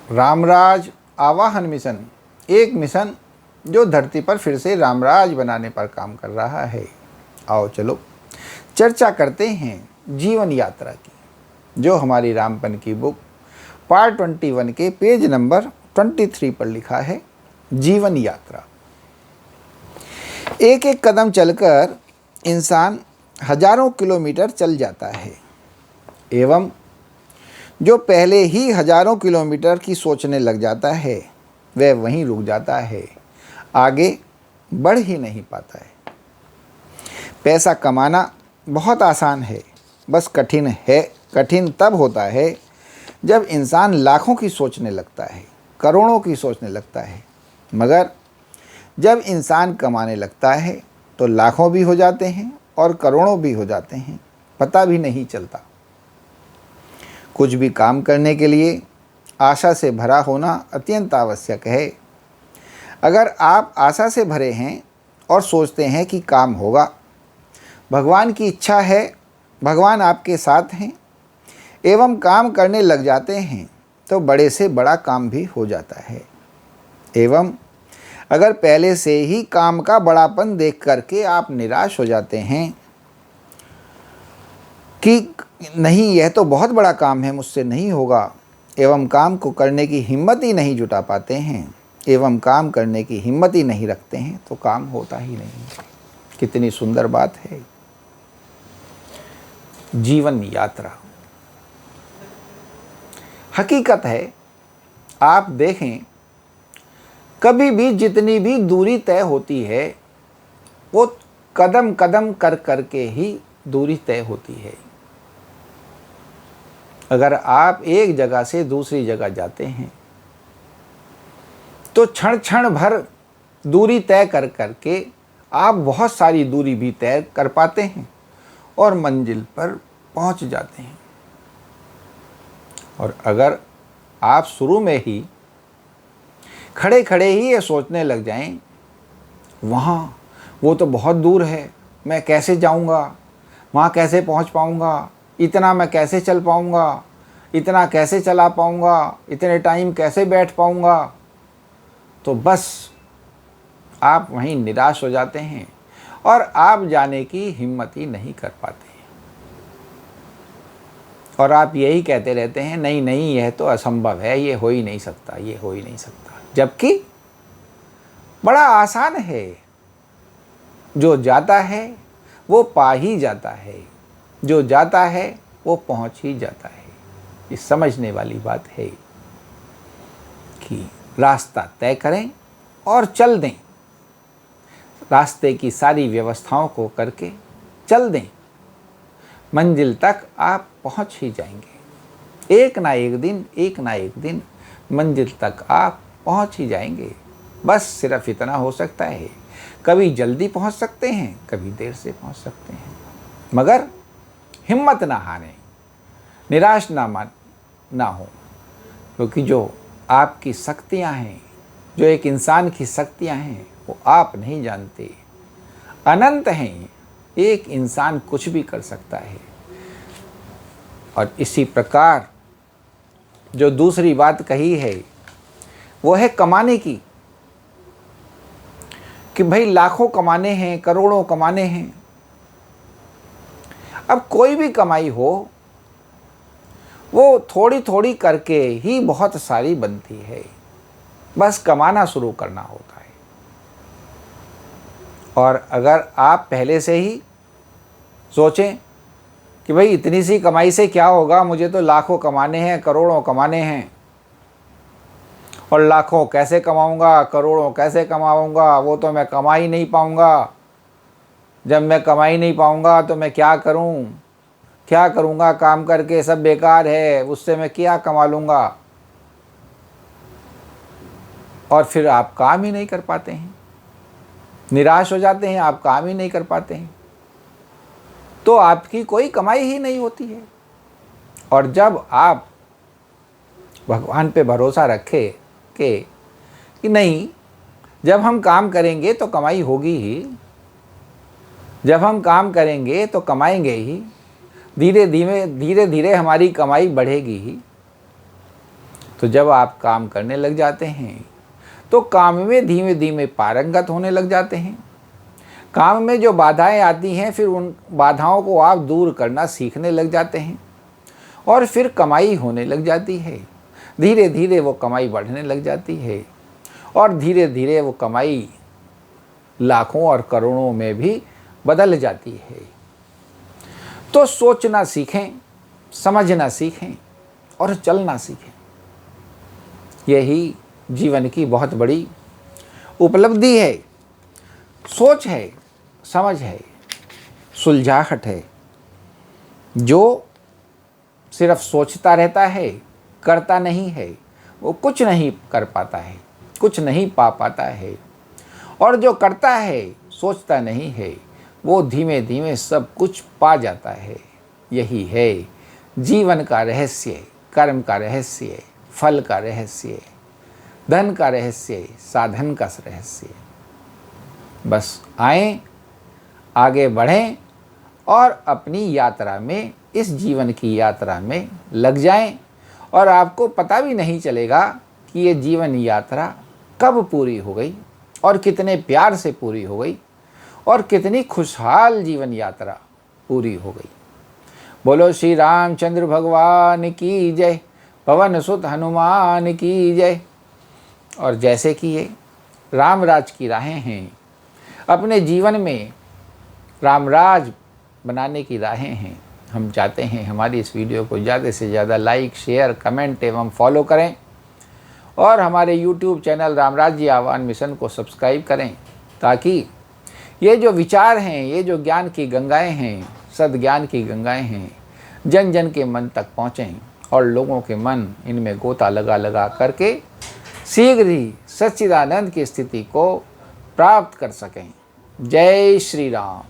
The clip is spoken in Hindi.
रामराज आवाहन मिशन, एक मिशन जो धरती पर फिर से रामराज बनाने पर काम कर रहा है। आओ चलो चर्चा करते हैं जीवन यात्रा की, जो हमारी रामपन की बुक पार्ट 21 के पेज नंबर 23 पर लिखा है। जीवन यात्रा। एक एक कदम चलकर इंसान हजारों किलोमीटर चल जाता है, एवं जो पहले ही हजारों किलोमीटर की सोचने लग जाता है वह वहीं रुक जाता है, आगे बढ़ ही नहीं पाता है। पैसा कमाना बहुत आसान है, बस कठिन तब होता है जब इंसान लाखों की सोचने लगता है, करोड़ों की सोचने लगता है। मगर जब इंसान कमाने लगता है तो लाखों भी हो जाते हैं और करोड़ों भी हो जाते हैं, पता भी नहीं चलता। कुछ भी काम करने के लिए आशा से भरा होना अत्यंत आवश्यक है। अगर आप आशा से भरे हैं और सोचते हैं कि काम होगा, भगवान की इच्छा है, भगवान आपके साथ हैं, एवं काम करने लग जाते हैं, तो बड़े से बड़ा काम भी हो जाता है। एवं अगर पहले से ही काम का बड़ापन देख करके आप निराश हो जाते हैं कि नहीं, यह तो बहुत बड़ा काम है, मुझसे नहीं होगा, एवं काम को करने की हिम्मत ही नहीं जुटा पाते हैं, एवं काम करने की हिम्मत ही नहीं रखते हैं, तो काम होता ही नहीं। कितनी सुंदर बात है जीवन यात्रा। हकीकत है, आप देखें, कभी भी जितनी भी दूरी तय होती है वो कदम कदम कर करके ही दूरी तय होती है। अगर आप एक जगह से दूसरी जगह जाते हैं तो क्षण क्षण भर दूरी तय कर करके आप बहुत सारी दूरी भी तय कर पाते हैं और मंजिल पर पहुंच जाते हैं। और अगर आप शुरू में ही खड़े खड़े ही ये सोचने लग जाएं, वहाँ वो तो बहुत दूर है, मैं कैसे जाऊँगा, वहाँ कैसे पहुँच पाऊँगा, इतना मैं कैसे चल पाऊँगा, इतना कैसे चला पाऊँगा, इतने टाइम कैसे बैठ पाऊँगा, तो बस आप वहीं निराश हो जाते हैं और आप जाने की हिम्मत ही नहीं कर पाते हैं। और आप यही कहते रहते हैं, नहीं नहीं, यह तो असंभव है, ये हो ही नहीं सकता, ये हो ही नहीं सकता। जबकि बड़ा आसान है, जो जाता है वो पा ही जाता है, जो जाता है वो पहुंच ही जाता है। ये समझने वाली बात है कि रास्ता तय करें और चल दें, रास्ते की सारी व्यवस्थाओं को करके चल दें, मंजिल तक आप पहुंच ही जाएंगे। एक ना एक दिन मंजिल तक आप पहुंच ही जाएंगे। बस सिर्फ इतना हो सकता है, कभी जल्दी पहुंच सकते हैं, कभी देर से पहुंच सकते हैं, मगर हिम्मत ना हारें, निराश ना हो, क्योंकि जो आपकी शक्तियां हैं, जो एक इंसान की शक्तियां हैं, वो आप नहीं जानते, अनंत हैं। एक इंसान कुछ भी कर सकता है। और इसी प्रकार जो दूसरी बात कही है वो है कमाने की, कि भाई लाखों कमाने हैं, करोड़ों कमाने हैं। अब कोई भी कमाई हो वो थोड़ी थोड़ी करके ही बहुत सारी बनती है, बस कमाना शुरू करना होता है। और अगर आप पहले से ही सोचें कि भाई इतनी सी कमाई से क्या होगा, मुझे तो लाखों कमाने हैं, करोड़ों कमाने हैं, और लाखों कैसे कमाऊंगा, करोड़ों कैसे कमाऊंगा, वो तो मैं कमा ही नहीं पाऊंगा। जब मैं कमा ही नहीं पाऊंगा तो मैं क्या करूंगा काम करके, सब बेकार है, उससे मैं क्या कमा लूंगा। और फिर आप काम ही नहीं कर पाते हैं, निराश हो जाते हैं, आप काम ही नहीं कर पाते हैं, तो आपकी कोई कमाई ही नहीं होती है। और जब आप भगवान पे भरोसा रखें कि नहीं, जब हम काम करेंगे तो कमाई होगी ही, जब हम काम करेंगे तो कमाएंगे ही, धीरे धीरे हमारी कमाई बढ़ेगी ही, तो जब आप काम करने लग जाते हैं तो काम में धीमे धीमे पारंगत होने लग जाते हैं। काम में जो बाधाएं आती हैं फिर उन बाधाओं को आप दूर करना सीखने लग जाते हैं और फिर कमाई होने लग जाती है। धीरे धीरे वो कमाई बढ़ने लग जाती है और धीरे धीरे वो कमाई लाखों और करोड़ों में भी बदल जाती है। तो सोचना सीखें, समझना सीखें और चलना सीखें। यही जीवन की बहुत बड़ी उपलब्धि है। सोच है, समझ है, सुलझाहट है। जो सिर्फ सोचता रहता है, करता नहीं है, वो कुछ नहीं कर पाता है, कुछ नहीं पा पाता है। और जो करता है, सोचता नहीं है, वो धीमे धीमे सब कुछ पा जाता है। यही है जीवन का रहस्य, कर्म का रहस्य, फल का रहस्य, धन का रहस्य, साधन का रहस्य। बस आएं, आगे बढ़ें और अपनी यात्रा में, इस जीवन की यात्रा में लग जाएं और आपको पता भी नहीं चलेगा कि ये जीवन यात्रा कब पूरी हो गई और कितने प्यार से पूरी हो गई और कितनी खुशहाल जीवन यात्रा पूरी हो गई। बोलो श्री रामचंद्र भगवान की जय, पवन सुत हनुमान की जय। और जैसे कि ये रामराज की राहें हैं, अपने जीवन में रामराज बनाने की राहें हैं। हम चाहते हैं हमारी इस वीडियो को ज़्यादा से ज़्यादा लाइक, शेयर, कमेंट एवं फॉलो करें और हमारे YouTube चैनल रामराज जी आह्वान मिशन को सब्सक्राइब करें, ताकि ये जो विचार हैं, ये जो ज्ञान की गंगाएं हैं, सद्ज्ञान की गंगाएं हैं, जन जन के मन तक पहुँचें और लोगों के मन इनमें गोता लगा लगा करके शीघ्र ही सच्चिदानंद की स्थिति को प्राप्त कर सकें। जय श्री राम।